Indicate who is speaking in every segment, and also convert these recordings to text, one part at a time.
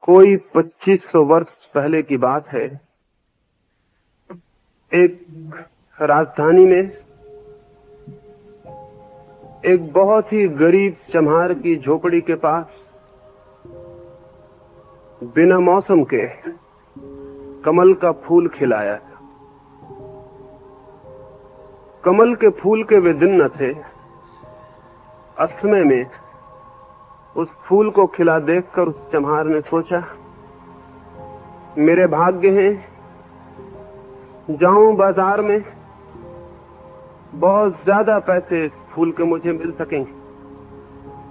Speaker 1: कोई 2500 वर्ष पहले की बात है। एक राजधानी में एक बहुत ही गरीब चम्हार की झोपड़ी के पास बिना मौसम के कमल का फूल खिलाया। कमल के फूल के वे दिन न थे। असमय में उस फूल को खिला देखकर उस चम्हार ने सोचा, मेरे भाग्य हैं, जाऊं बाजार में, बहुत ज्यादा पैसे इस फूल के मुझे मिल सकेंगे।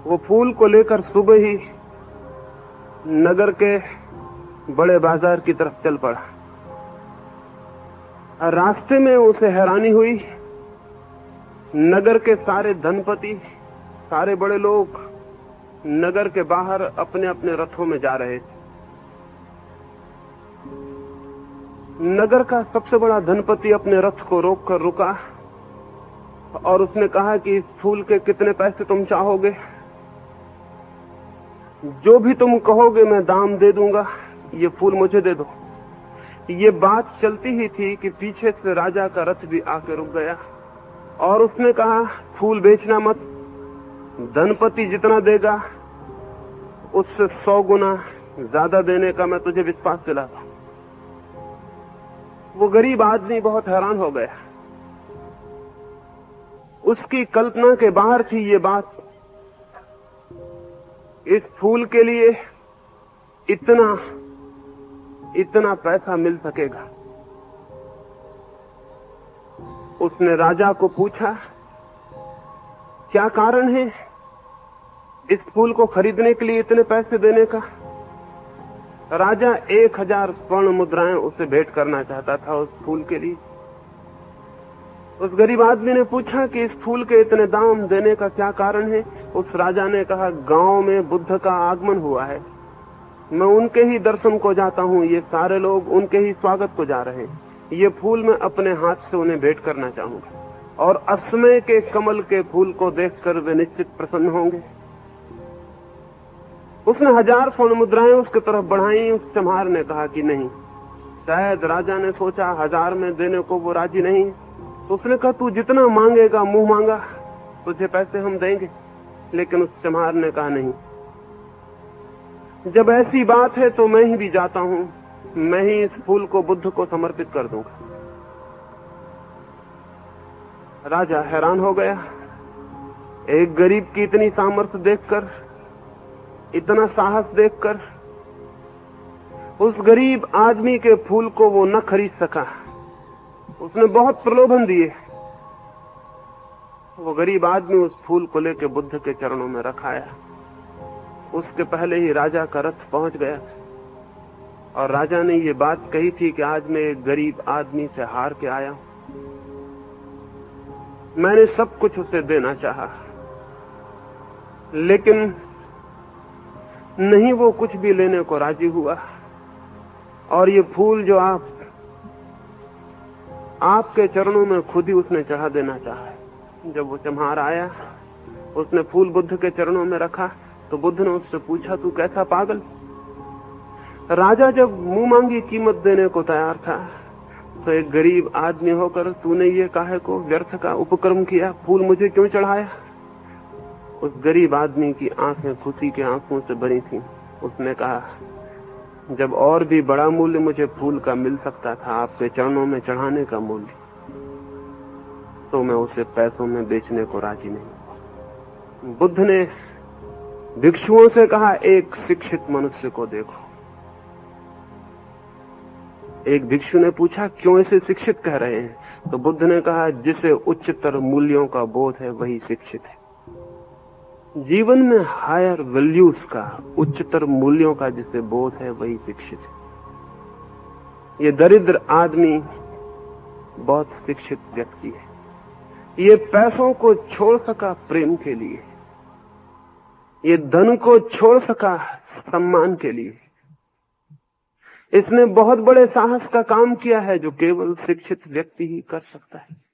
Speaker 1: वो फूल को लेकर सुबह ही नगर के बड़े बाजार की तरफ चल पड़ा। रास्ते में उसे हैरानी हुई, नगर के सारे धनपति, सारे बड़े लोग नगर के बाहर अपने अपने रथों में जा रहे थे। नगर का सबसे बड़ा धनपति अपने रथ को रोककर रुका और उसने कहा कि इस फूल के कितने पैसे तुम चाहोगे? जो भी तुम कहोगे मैं दाम दे दूंगा, ये फूल मुझे दे दो। ये बात चलती ही थी कि पीछे से राजा का रथ भी आके रुक गया और उसने कहा, फूल बेचना मत, धनपति जितना देगा उससे 100 गुना ज्यादा देने का मैं तुझे विश्वास दिलाता हूं। वो गरीब आदमी बहुत हैरान हो गया। उसकी कल्पना के बाहर थी ये बात। इस फूल के लिए इतना पैसा मिल सकेगा। उसने राजा को पूछा, क्या कारण है इस फूल को खरीदने के लिए इतने पैसे देने का? राजा 1000 स्वर्ण मुद्राएं उसे भेंट करना चाहता था उस फूल के लिए। उस गरीब आदमी ने पूछा कि इस फूल के इतने दाम देने का क्या कारण है? उस राजा ने कहा, गांव में बुद्ध का आगमन हुआ है, मैं उनके ही दर्शन को जाता हूं, ये सारे लोग उनके ही स्वागत को जा रहे हैं। ये फूल मैं अपने हाथ से उन्हें भेंट करना चाहूंगा और असमय के कमल के फूल को देखकर वे निश्चित प्रसन्न होंगे। उसने 1000 स्वर्ण मुद्राएं उसकी तरफ बढ़ाई। उस चम्हार ने कहा कि नहीं। शायद राजा ने सोचा 1000 में देने को वो राजी नहीं, तो उसने कहा, तू जितना मांगेगा मुंह मांगा, तुझे पैसे हम देंगे। लेकिन उस चम्हार ने कहा, नहीं, जब ऐसी बात है तो मैं ही भी जाता हूं, मैं ही इस फूल को बुद्ध को समर्पित कर दूंगा। राजा हैरान हो गया। एक गरीब की इतनी सामर्थ्य देखकर, इतना साहस देखकर, उस गरीब आदमी के फूल को वो न खरीद सका। उसने बहुत प्रलोभन दिए। वो गरीब आदमी उस फूल को लेकर बुद्ध के चरणों में रखाया। उसके पहले ही राजा का रथ पहुंच गया और राजा ने ये बात कही थी कि आज मैं एक गरीब आदमी से हार के आया हूं। मैंने सब कुछ उसे देना चाहा, लेकिन नहीं, वो कुछ भी लेने को राजी हुआ। और ये फूल जो आपके चरणों में खुद ही उसने चढ़ा देना चाहा। जब वो चम्हार आया, उसने फूल बुद्ध के चरणों में रखा तो बुद्ध ने उससे पूछा, तू कैसा पागल? राजा जब मुंह मांगी कीमत देने को तैयार था, तो एक गरीब आदमी होकर तूने ये काहे को व्यर्थ का उपक्रम किया? फूल मुझे क्यों चढ़ाया? उस गरीब आदमी की आंखें खुशी के आंसुओं से भरी थीं। उसने कहा, जब और भी बड़ा मूल्य मुझे फूल का मिल सकता था, आपके चरणों में चढ़ाने का मूल्य, तो मैं उसे पैसों में बेचने को राजी नहीं। बुद्ध ने भिक्षुओं से कहा, एक शिक्षित मनुष्य को देखो। एक भिक्षु ने पूछा, क्यों इसे शिक्षित कह रहे हैं? तो बुद्ध ने कहा, जिसे उच्चतर मूल्यों का बोध है वही शिक्षित है। जीवन में हायर वैल्यूज का, उच्चतर मूल्यों का जिसे बोध है वही शिक्षित है। ये दरिद्र आदमी बहुत शिक्षित व्यक्ति है। ये पैसों को छोड़ सका प्रेम के लिए, ये धन को छोड़ सका सम्मान के लिए। इसने बहुत बड़े साहस का काम किया है जो केवल शिक्षित व्यक्ति ही कर सकता है।